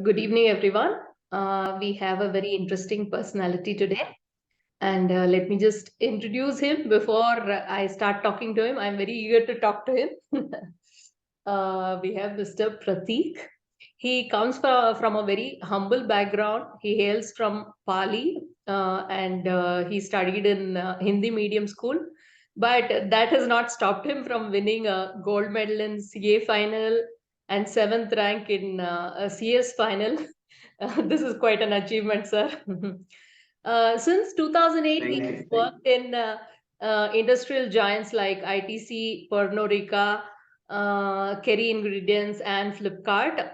Good evening, everyone. We have a very interesting personality today. And let me just introduce him before I start talking to him. I'm very eager to talk to him. We have Mr. Pratik. He comes from a very humble background. He hails from Pali and he studied in Hindi medium school. But that has not stopped him from winning a gold medal in CA final and seventh rank in a CS final. This is quite an achievement, sir. Since 2008, he Thank has you. worked in industrial giants like ITC, Pernod Ricard, Kerry Ingredients, and Flipkart.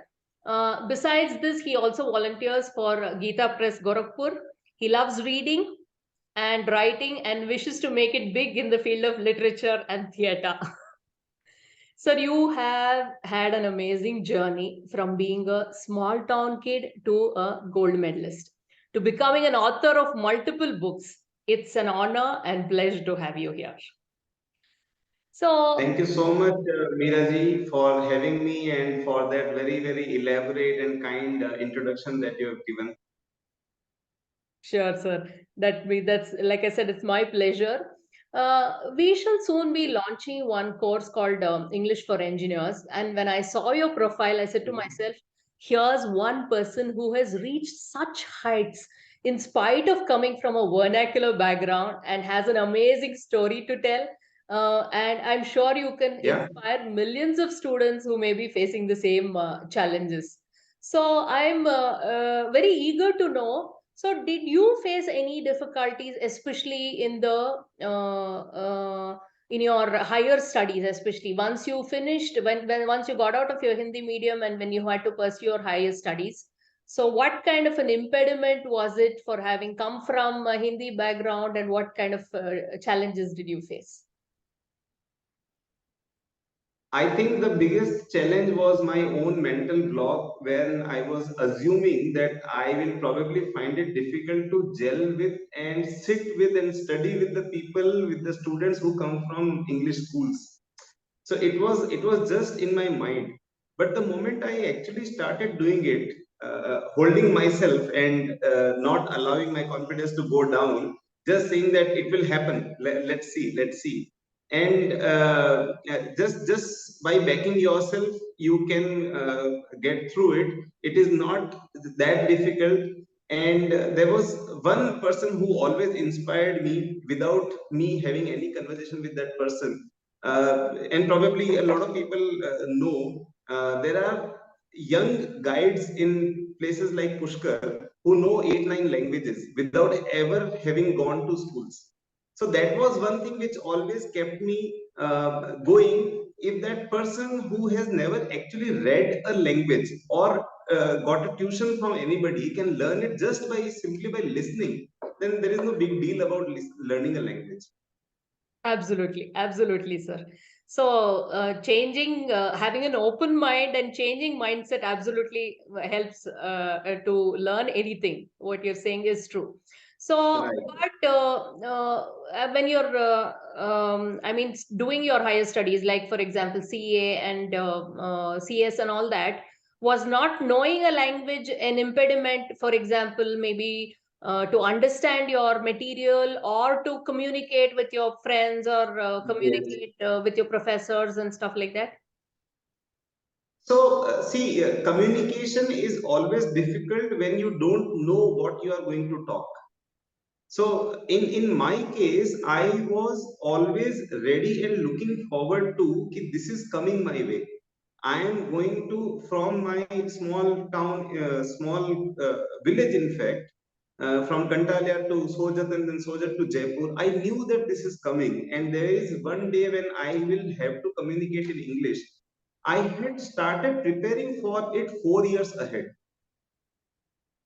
Besides this, he also volunteers for Gita Press Gorakhpur. He loves reading and writing and wishes to make it big in the field of literature and theatre. Sir, you have had an amazing journey from being a small town kid to a gold medalist to becoming an author of multiple books. It's an honor and pleasure to have you here. So, Thank you so much, Meera ji, for having me and for that very elaborate and kind introduction that you have given. sure, sir. That's like I said, it's my pleasure. We shall soon be launching one course called English for Engineers. And when I saw your profile, I said to myself, here's one person who has reached such heights in spite of coming from a vernacular background and has an amazing story to tell. And I'm sure you can Yeah. inspire millions of students who may be facing the same challenges. So I'm very eager to know, so, did you face any difficulties, especially in the in your higher studies, especially once you finished, when once you got out of your Hindi medium and when you had to pursue your higher studies? So, what kind of an impediment was it for having come from a Hindi background, and what kind of challenges did you face? I think the biggest challenge was my own mental block when I was assuming that I will probably find it difficult to gel with and sit with and study with the people, with the students who come from English schools. So it was just in my mind. But the moment I actually started doing it, holding myself and not allowing my confidence to go down, just saying that it will happen. Let's see. And just by backing yourself, you can get through it. It is not that difficult. And there was one person who always inspired me without me having any conversation with that person, and probably a lot of people know, there are young guides in places like Pushkar who know 8 9 languages without ever having gone to schools. So that was one thing which always kept me going. If that person who has never actually read a language or got a tuition from anybody can learn it just by simply by listening, then there is no big deal about learning a language. Absolutely, absolutely, sir. So, having an open mind and changing mindset absolutely helps to learn anything. What you're saying is true. So, Right. but when you're, I mean, doing your higher studies, like for example, CA and CS and all that, was not knowing a language an impediment? For example, maybe to understand your material or to communicate with your friends or Yes. communicate with your professors and stuff like that? So, see, communication is always difficult when you don't know what you are going to talk. So, in my case, I was always ready and looking forward to कि this is coming my way. I am going to, from my small town, small village, in fact, from Kantalia to Sojat and then Sojat to Jaipur. I knew that this is coming, and there is one day when I will have to communicate in English. I had started preparing for it 4 years ahead.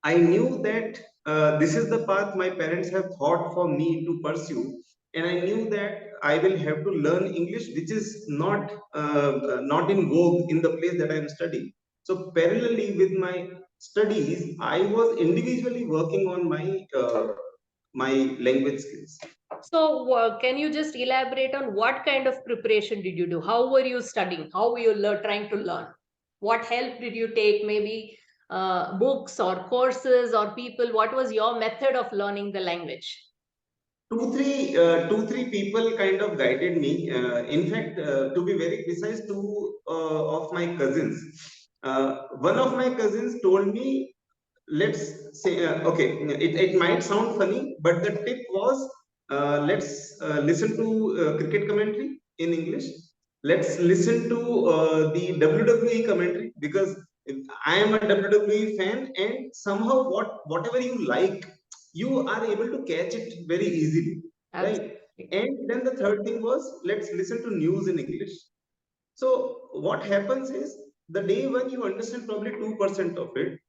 I knew that this is the path my parents have thought for me to pursue, and I knew that I will have to learn English, which is not in vogue in the place that I am studying. So, parallelly with my studies, I was individually working on my language skills. So, can you just elaborate on what kind of preparation did you do? How were you studying? How were you trying to learn? What help did you take? Maybe books or courses or people? What was your method of learning the language? Two, three people kind of guided me. In fact, to be very precise, two of my cousins. One of my cousins told me, let's say, okay, it might sound funny, but the tip was, let's listen to cricket commentary in English. Let's listen to the WWE commentary, because I am a WWE fan, and somehow whatever you like, you are able to catch it very easily, right? Absolutely. And then the third thing was, let's listen to news in English. So what happens is, the day when you understand probably 2% of it,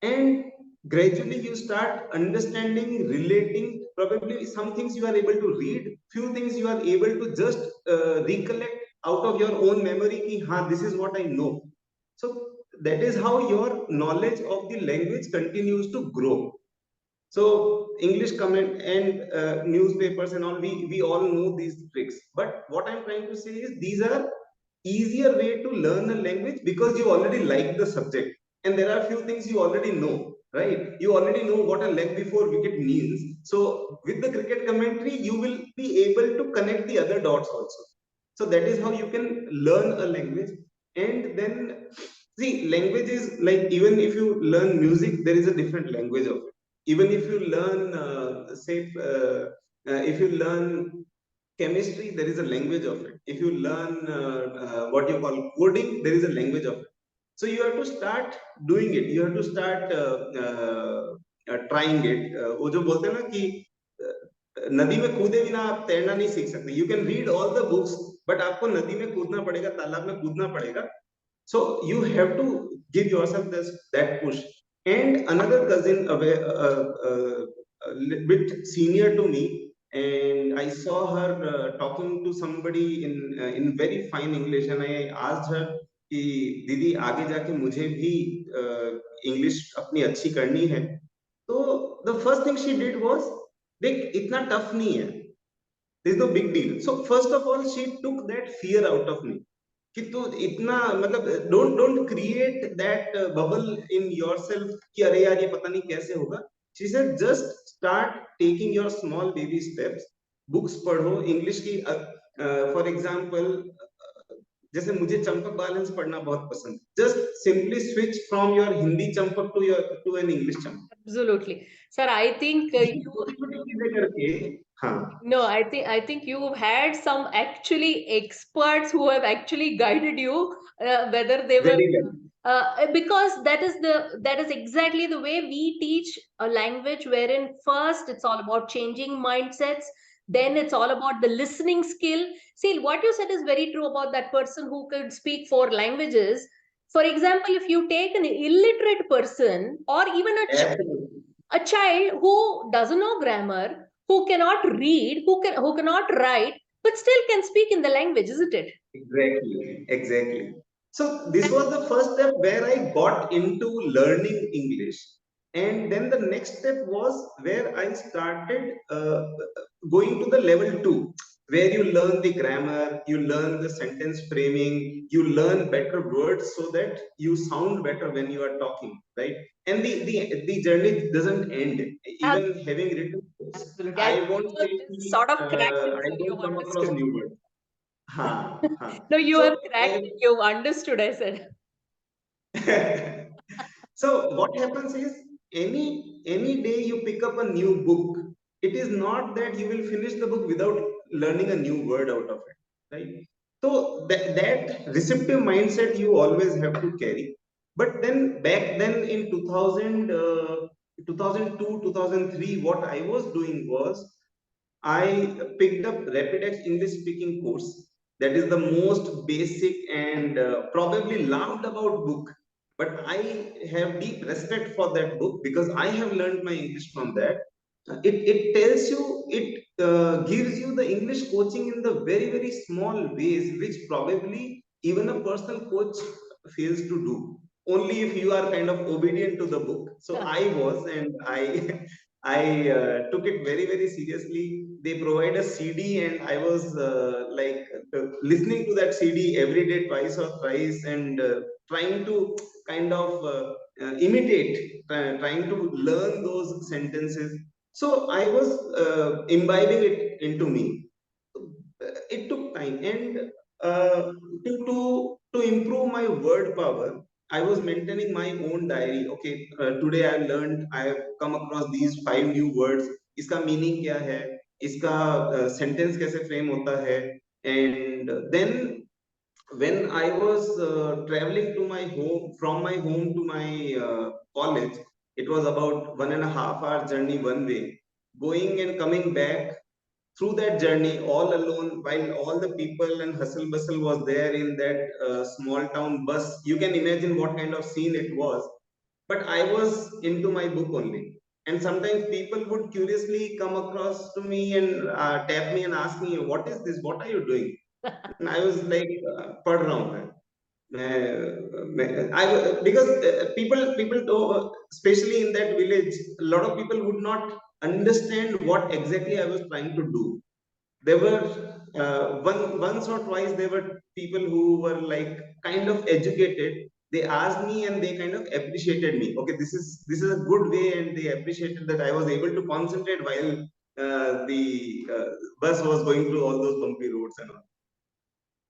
and gradually you start understanding, relating, probably some things you are able to read, few things you are able to just recollect out of your own memory, ki, ha, this is what I know. So that is how your knowledge of the language continues to grow. So English comment and newspapers and all, we all know these tricks. But what I'm trying to say is, these are easier way to learn a language, because you already like the subject, and there are few things you already know, right? You already know what a leg before wicket means. So with the cricket commentary, you will be able to connect the other dots also. So that is how you can learn a language. And then, see, language is like, even if you learn music, there is a different language of it. Even if you learn, if you learn chemistry, there is a language of it. If you learn what you call coding, there is a language of it. So you have to start doing it. You have to start trying it. वो जो बोलते हैं ना कि नदी में कूदे बिना आप तैरना नहीं सीख सकते. You can read all the books, but आपको नदी में कूदना पड़ेगा, तालाब में कूदना पड़ेगा. So you have to give yourself that push. And another cousin, a little bit senior to me, and I saw her talking to somebody in very fine English, and I asked her कि दीदी आगे जाके मुझे भी English अपनी अच्छी करनी है. तो the first thing she did was, देख इतना टफ नहीं है, there is no big deal. So first of all, she took that fear out of me. कि तू इतना मतलब don't create that bubble in yourself कि अरे यार ये पता नहीं कैसे होगा. She said just start taking your small baby steps. Books पढ़ो इंग्लिश की. For example, जैसे मुझे चंपक बैलेंस पढ़ना बहुत पसंद. Just simply switch from your Hindi Champak to an English Champak. Absolutely. Sir, I think you छोटी छोटी चीजें करके. हाँ. no, I think you've had some actually experts who have actually guided you, whether they were Very well. because that is exactly the way we teach a language, wherein first it's all about changing mindsets, then it's all about the listening skill. See, what you said is very true about that person who could speak four languages. For example, if you take an illiterate person or even Absolutely. a child who doesn't know grammar, who cannot read, who cannot write, but still can speak in the language, isn't it? Exactly, exactly. So this was the first step where I got into learning English. And then the next step was where I started going to the level two, where you learn the grammar, you learn the sentence framing, you learn better words so that you sound better when you are talking, right? And the journey doesn't end. Even having written books, Absolutely. I I think won't you say have just sort of cracked it, I sir. You've don't come across understood. new words. हाँ, हाँ. No, you have So, cracked it. You've understood, I said. so what happens is, any day you pick up a new book, it is not that you will finish the book without learning a new word out of it, right? So that receptive mindset you always have to carry. But then back then in 2000, 2002, 2003, what I was doing was, I picked up Rapidex English speaking course. That is the most basic and probably laughed about book. But I have deep respect for that book because I have learned my English from that. It tells you, it gives you the English coaching in the very, very small ways, which probably even a personal coach fails to do. Only if you are kind of obedient to the book. So I was, and I I took it very, very seriously. they provide a CD, and I was listening to that CD every day, twice or thrice, and trying to kind of imitate, trying to learn those sentences. So I was imbibing it into me. It took time, and to improve my word power, I was maintaining my own diary. Okay, today I have come across these 5 new words. Iska meaning kya hai, iska sentence kaise frame hota hai. And then when I was traveling to my home, from my home to my college, it was about 1.5 hour journey one way, going and coming back. Through that journey all alone, while all the people and hustle bustle was there in that small town bus, you can imagine what kind of scene it was. But I was into my book only, and sometimes people would curiously come across to me and tap me and ask me, what is this, what are you doing? And I was like, pad raha hu main. Because people especially in that village, a lot of people would not understand what exactly I was trying to do. There were once or twice there were people who were like kind of educated. They asked me and they kind of appreciated me. Okay, this is a good way, and they appreciated that I was able to concentrate while the bus was going through all those bumpy roads and all.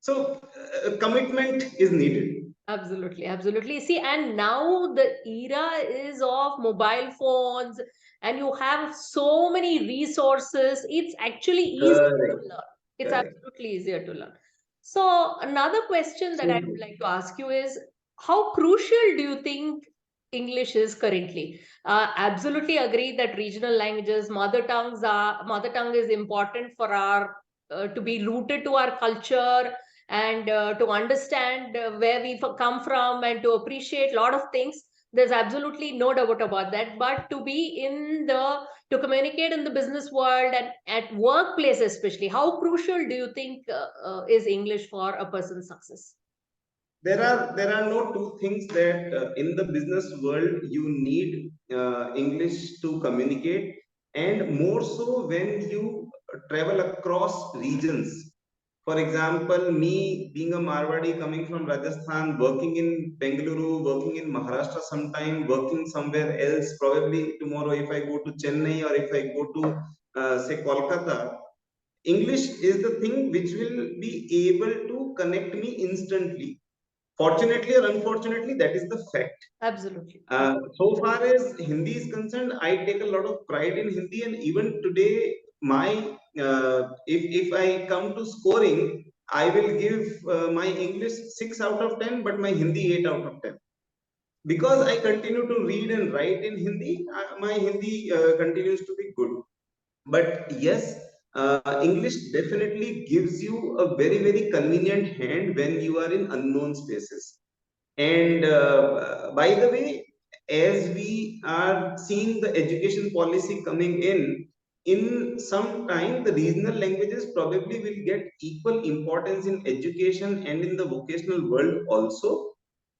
So commitment is needed. Absolutely, absolutely. See, and now the era is of mobile phones, and you have so many resources. It's actually easier to Correct. learn. It's Correct. absolutely easier to learn. So, another question that I So would like to ask you is, how crucial do you think English is currently? Absolutely agree that regional languages, mother tongue is important for our to be rooted to our culture, and to understand where we come from, and to appreciate a lot of things. There's absolutely no doubt about that. But to be in the to communicate in the business world and at workplace especially, how crucial do you think is English for a person's success? there are no two things that in the business world you need English to communicate, and more so when you travel across regions. For example, me being a Marwadi coming from Rajasthan, working in Bengaluru, working in Maharashtra sometime, working somewhere else, probably tomorrow if I go to Chennai or if I go to say Kolkata, English is the thing which will be able to connect me instantly. Fortunately or unfortunately, that is the fact. Absolutely. So far as Hindi is concerned, I take a lot of pride in Hindi, and even today, my if I come to scoring, I will give my English 6 out of 10, but my Hindi 8 out of 10, because I continue to read and write in Hindi. My Hindi continues to be good. But yes, English definitely gives you a very convenient hand when you are in unknown spaces. And by the way, as we are seeing the education policy coming in some time, the regional languages probably will get equal importance in education and in the vocational world also.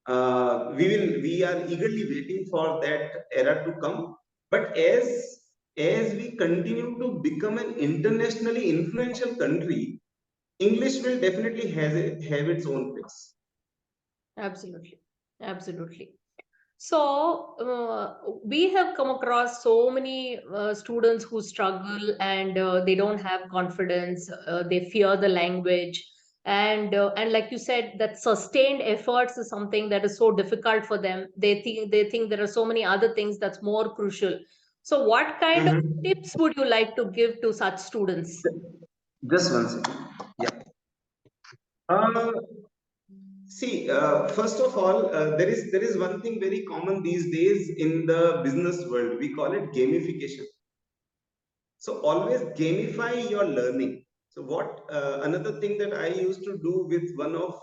We are eagerly waiting for that era to come. But as we continue to become an internationally influential country, English will definitely have its own place. Absolutely. Absolutely. So, we have come across so many students who struggle, and they don't have confidence, they fear the language. And like you said, that sustained efforts is something that is so difficult for them. They think there are so many other things that's more crucial. So, what kind of Mhm. tips would you like to give to such students? Just one second. Yeah. Uh, See, first of all, there is one thing very common these days in the business world. We call it gamification. So always gamify your learning. So what another thing that I used to do with one of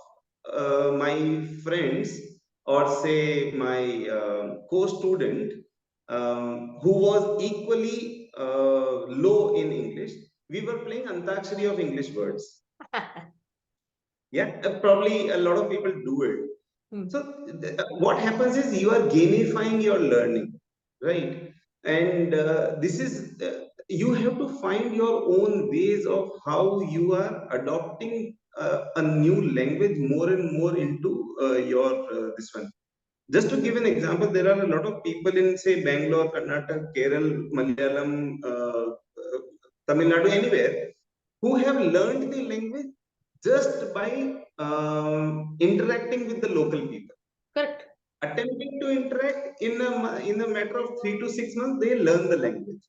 my friends, or say my co-student, who was equally low in English, we were playing Antakshari of English words. Yeah, probably a lot of people do it. Hmm. So what happens is you are gamifying your learning, right? And this is you have to find your own ways of how you are adopting a new language more and more into your this one. Just to give an example, there are a lot of people in, say, Bangalore, Karnataka, Kerala, Malayalam, Tamil Nadu, anywhere, who have learned the language just by interacting with the local people. Correct. Attempting to interact in a matter of 3 to 6 months, they learn the language.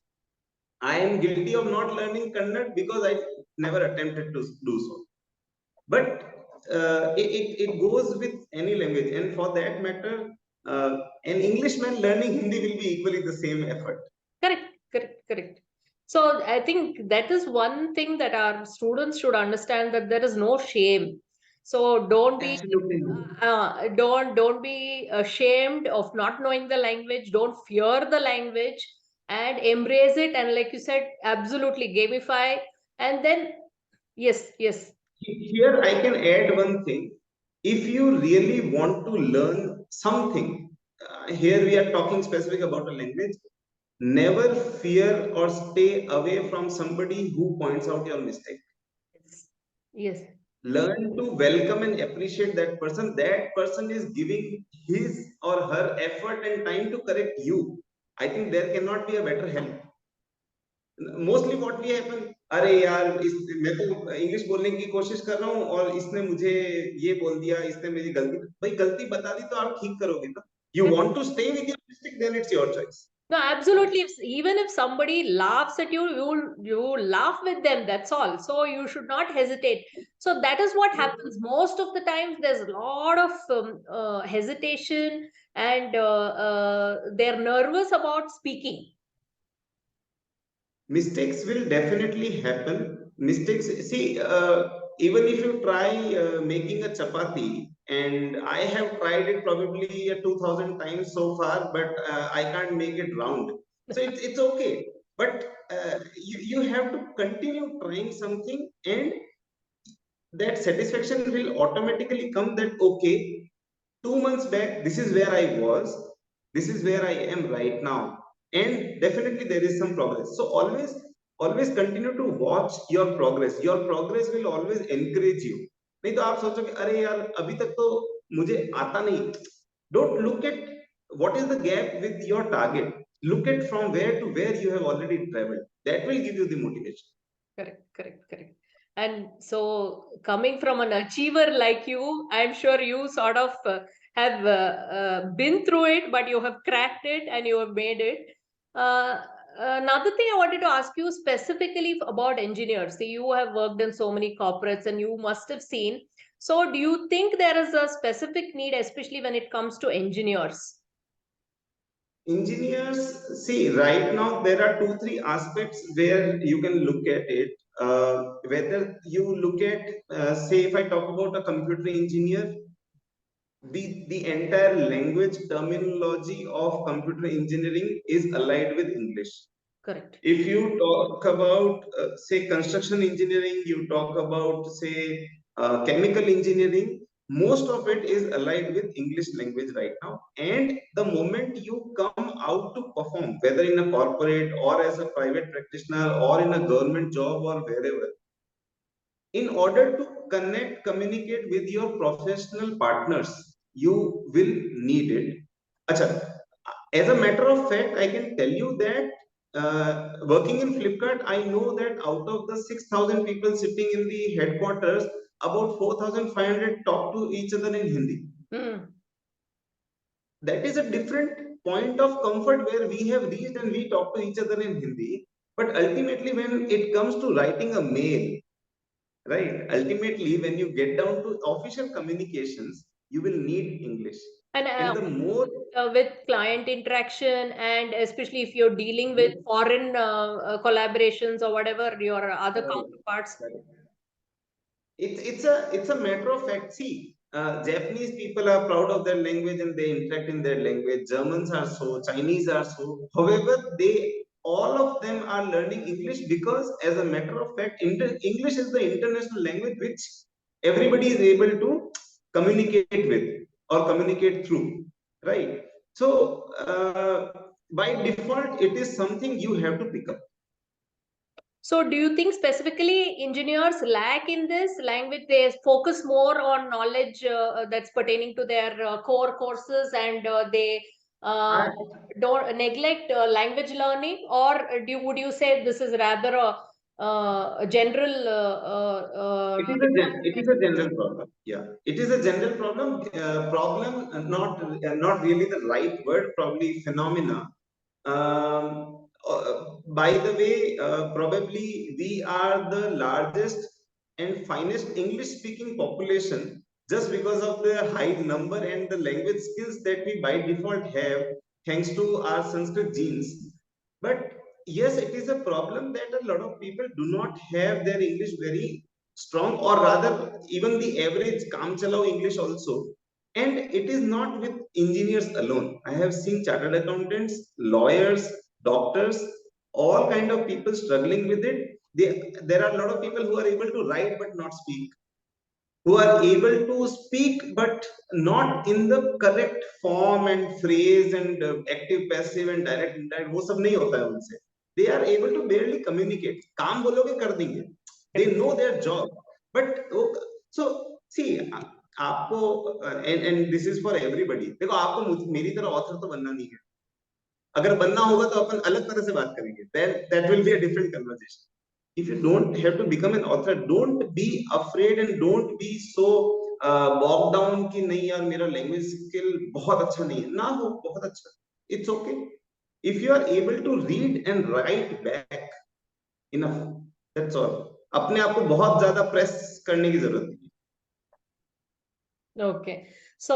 I am guilty of not learning Kannada because I never attempted to do so. But it goes with any language, and for that matter, an Englishman learning Hindi will be equally the same effort. Correct, correct, correct. So I think that is one thing that our students should understand, that there is no shame. So Absolutely no. don't be ashamed of not knowing the language. Don't fear the language, and embrace it. And like you said, absolutely gamify. And then yes, yes, Here I can add one thing. If you really want to learn something, here we are talking specific about a language. Never fear or stay away from somebody who points out your mistake. yes, yes. Learn to welcome and appreciate that person. That person is giving his or her effort and time to correct you. I think there cannot be a better help. Mostly what भी happen, अरे यार मैं तो English बोलने की कोशिश कर रहा हूँ और इसने मुझे ये बोल दिया, इसने मेरी गलती, भाई गलती बता दी तो आप ठीक करोगे ना. You want to stay with your mistake, then it's your choice. No, absolutely. Even if somebody laughs at you, you laugh with them. That's all. So you should not hesitate. So that is what happens most of the times. There's a lot of hesitation, and they're nervous about speaking. Mistakes will definitely happen. Mistakes, see, even if you try making a chapati, and I have tried it probably 2000 times so far, but I can't make it round, so it's okay. But you have to continue trying something, and that satisfaction will automatically come, that okay, 2 months back, this is where I was, this is where I am right now, and definitely there is some progress. So always continue to watch your progress. Your progress will always encourage you. नहीं तो आप सोचोगे अरे यार अभी तक तो मुझे आता नहीं. Don't look at what is the gap with your target. Look at from where to where you have already traveled. That will give you the motivation. Correct, correct, correct. And so, coming from an achiever like you, I'm sure you sort of have been through it, but you have cracked it and you have made it. Uh, Another thing I wanted to ask you specifically about engineers. See, you have worked in so many corporates and you must have seen. So, do you think there is a specific need, especially when it comes to engineers? Engineers, see, right now there are 2 3 aspects where you can look at it. Whether you look at, say, if I talk about a computer engineer, the entire language terminology of computer engineering is allied with English. Correct. If you talk about, say, construction engineering, you talk about, say, chemical engineering, most of it is allied with English language right now. And the moment you come out to perform, whether in a corporate or as a private practitioner or in a government job or wherever, in order to connect, communicate with your professional partners, you will need it. Acha, as a matter of fact, I can tell you that working in Flipkart, I know that out of the 6,000 people sitting in the headquarters, about 4,500 talk to each other in Hindi. Mm. That is a different point of comfort where we have reached and we talk to each other in Hindi. But ultimately, when it comes to writing a mail, right, ultimately, when you get down to official communications, you will need English. And And the more with client interaction, and especially if you're dealing with foreign collaborations or whatever your other counterparts. it's a matter of fact. See, Japanese people are proud of their language and they interact in their language. Germans are so, Chinese are so. However, they all of them are learning English because, as a matter of fact, English is the international language which everybody is able to communicate with or communicate through, right? So, by default, it is something you have to pick up. So do you think specifically engineers lack in this language? They focus more on knowledge that's pertaining to their core courses, and they uh, I, don't neglect language learning, or would you say this is rather a general it is a general problem. Yeah, it is a general problem. Not really the right word. Probably phenomena. By the way, probably we are the largest and finest English-speaking population just because of the high number and the language skills that we by default have, thanks to our Sanskrit genes. But yes, it is a problem that a lot of people do not have their English very strong, or rather, even the average Kam Chalao English also. And it is not with engineers alone. I have seen chartered accountants, lawyers, doctors, all kind of people struggling with it. There are a lot of people who are able to write but not speak, who are able to speak but not in the correct form and phrase and active passive and direct indirect, वो सब नहीं होता है उनसे. They are able to barely communicate. काम बोलोगे कर देंगे. They know their job, but so see, आपको and this is for everybody. देखो आपको मेरी तरह author तो बनना नहीं है. अगर बनना होगा तो अपन अलग तरह से बात करेंगे. Then that will be a different conversation. If you don't have to become an author, don't be afraid and don't be so bogged down कि नहीं यार मेरा language skill बहुत अच्छा नहीं है. ना हो बहुत अच्छा. It's okay. If you are able to read and write back, enough. That's all. अपने आप को बहुत ज्यादा press करने की जरूरत नहीं. Okay. So,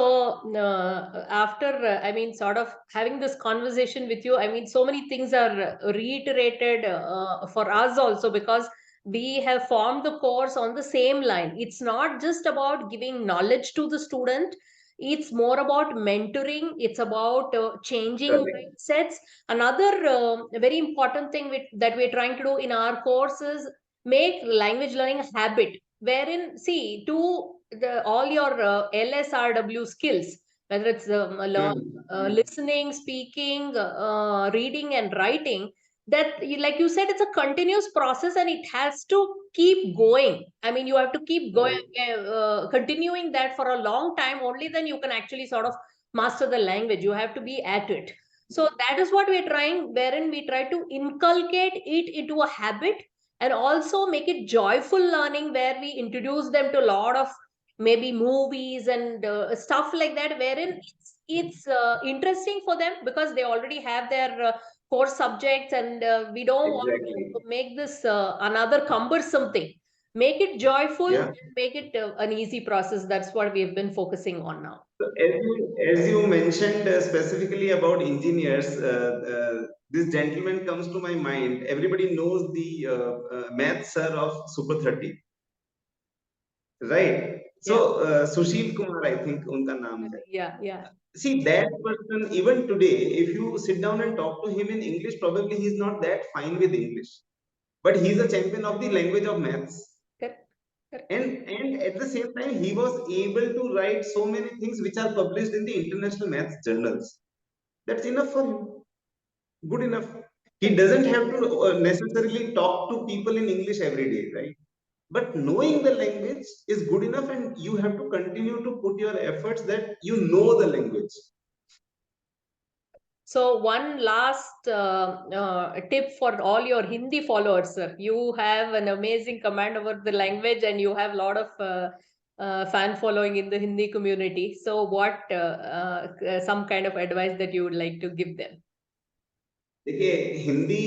after, I mean, sort of having this conversation with you, I mean, so many things are reiterated for us also, because we have formed the course on the same line. It's not just about giving knowledge to the student, it's more about mentoring, it's about changing Correct. mindsets. Another very important thing that we're trying to do in our course is make language learning a habit, wherein, see, to all your LSRW skills, whether it's Hmm. listening, speaking, reading, and writing, that, like you said, it's a continuous process and it has to keep going. I mean, you have to keep going, Correct. continuing that for a long time. Only then you can actually sort of master the language. You have to be at it. So that is what we're trying, wherein we try to inculcate it into a habit, and also make it joyful learning, where we introduce them to a lot of maybe movies and stuff like that, wherein it's interesting for them, because they already have their core subjects, and we don't want Exactly. to make this another cumbersome thing. Make it joyful Yeah. and make it an easy process. That's what we've been focusing on now. So as you mentioned specifically about engineers, this gentleman comes to my mind. Everybody knows the math sir of Super 30, right? So Yeah, Sushil Kumar, I think उनका नाम है. yeah, yeah. See that person even today, if you sit down and talk to him in English, probably he's not that fine with English, but he's a champion of the language of maths. Correct, correct. And at the same time, he was able to write so many things which are published in the international maths journals. That's enough for him. Good enough. He doesn't have to necessarily talk to people in English every day, right? But knowing the language is good enough, and you have to continue to put your efforts that you know the language. So one last tip for all your Hindi followers, sir. You have an amazing command over the language, and you have a lot of fan following in the Hindi community. So what some kind of advice that you would like to give them? देखिए, हिंदी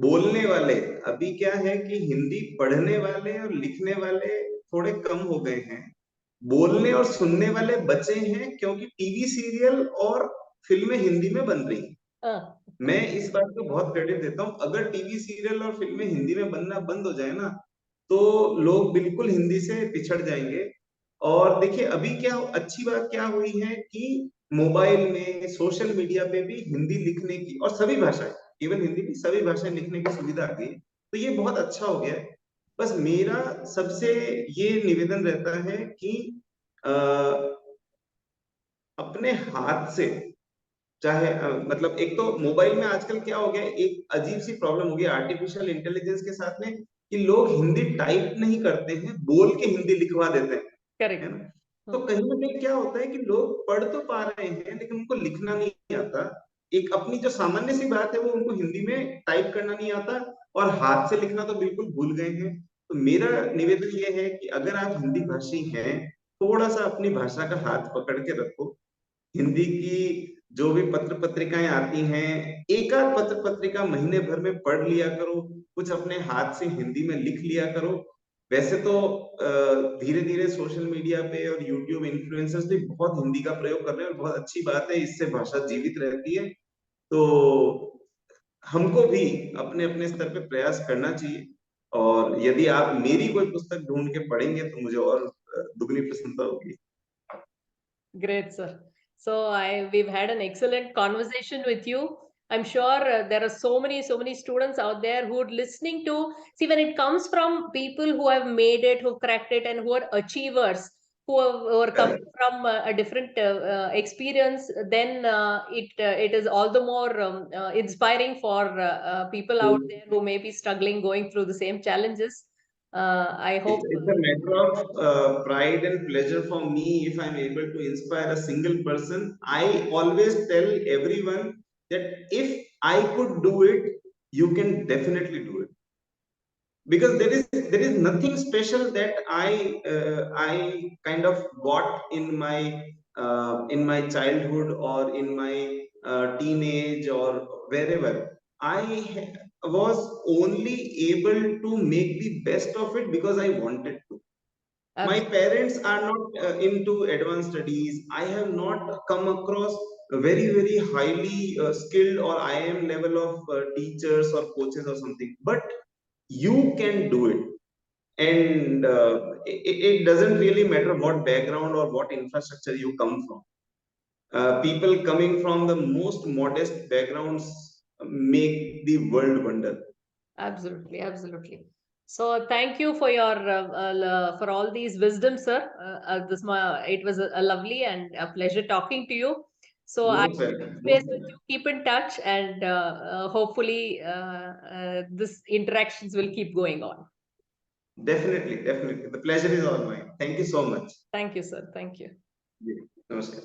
बोलने वाले, अभी क्या है कि हिंदी पढ़ने वाले और लिखने वाले थोड़े कम हो गए हैं. बोलने और सुनने वाले बचे हैं, क्योंकि टीवी सीरियल और फिल्में हिंदी में बन रही हैं. Uh, मैं इस बात को बहुत क्रेडिट देता हूँ. अगर टीवी सीरियल और फिल्में हिंदी में बनना बंद हो जाए ना, तो लोग बिल्कुल हिंदी से पिछड़ जाएंगे. और देखिए, अभी क्या अच्छी बात क्या हुई है कि मोबाइल में, सोशल मीडिया पे भी हिंदी लिखने की, और सभी भाषाएं, इवन हिंदी की सभी भाषाएं लिखने की सुविधा आ गई. तो ये बहुत अच्छा हो गया है. बस मेरा सबसे ये निवेदन रहता है कि अ, अपने हाथ से चाहे मतलब एक तो मोबाइल में आजकल क्या हो गया है, एक अजीब सी प्रॉब्लम हो गई आर्टिफिशियल इंटेलिजेंस के साथ में, कि लोग हिंदी टाइप नहीं करते हैं, बोल के हिंदी लिखवा देते हैं, है करेक्ट। ना? तो कहीं ना कहीं क्या होता है कि लोग पढ़ तो पा रहे हैं लेकिन उनको लिखना नहीं आता। एक अपनी जो सामान्य सी बात है वो उनको हिंदी में टाइप करना नहीं आता, और हाथ से लिखना तो बिल्कुल भूल गए हैं। तो मेरा निवेदन ये है कि अगर आप हिंदी भाषी हैं, थोड़ा सा अपनी भाषा का हाथ पकड़ के रखो। हिंदी की जो भी पत्र पत्रिकाएं आती हैं, एक आध पत्र पत्रिका महीने भर में पढ़ लिया करो, कुछ अपने हाथ से हिंदी में लिख लिया करो। वैसे तो धीरे धीरे सोशल मीडिया पे और यूट्यूब इन्फ्लुएंसर्स भी बहुत हिंदी का प्रयोग कर रहे हैं, और बहुत अच्छी बात है, इससे भाषा जीवित रहती है। तो हमको भी अपने अपने स्तर पे प्रयास करना चाहिए। और यदि आप मेरी कोई पुस्तक ढूंढ के पढ़ेंगे तो मुझे और दुगनी प्रसन्नता होगी। Great, sir. So we've had an excellent conversation with you. I'm sure there are so many students out there who are listening to. See, when it comes from people who have made it, who cracked it, and who are achievers, who are coming Correct. from a different experience, then it is all the more inspiring for people out there who may be struggling, going through the same challenges. I hope. It's a matter of pride and pleasure for me if I'm able to inspire a single person. I always tell everyone that if I could do it, you can definitely do it, because there is nothing special that I kind of got in my childhood or in my teenage or wherever. Was only able to make the best of it because I wanted to. My Absolutely. parents are not into advanced studies. I have not come across a very highly skilled or IIM level of teachers or coaches or something, but you can do it. And it doesn't really matter what background or what infrastructure you come from. People coming from the most modest backgrounds make the world wonder. Absolutely, absolutely. So thank you for your for all these wisdoms, sir. It was a lovely and a pleasure talking to you. So I Most welcome, touch most base with you, welcome. keep in touch, and hopefully this interactions will keep going on. Definitely, definitely, the pleasure is all mine. Thank you so much. Thank you, sir. Thank you. Namaskar.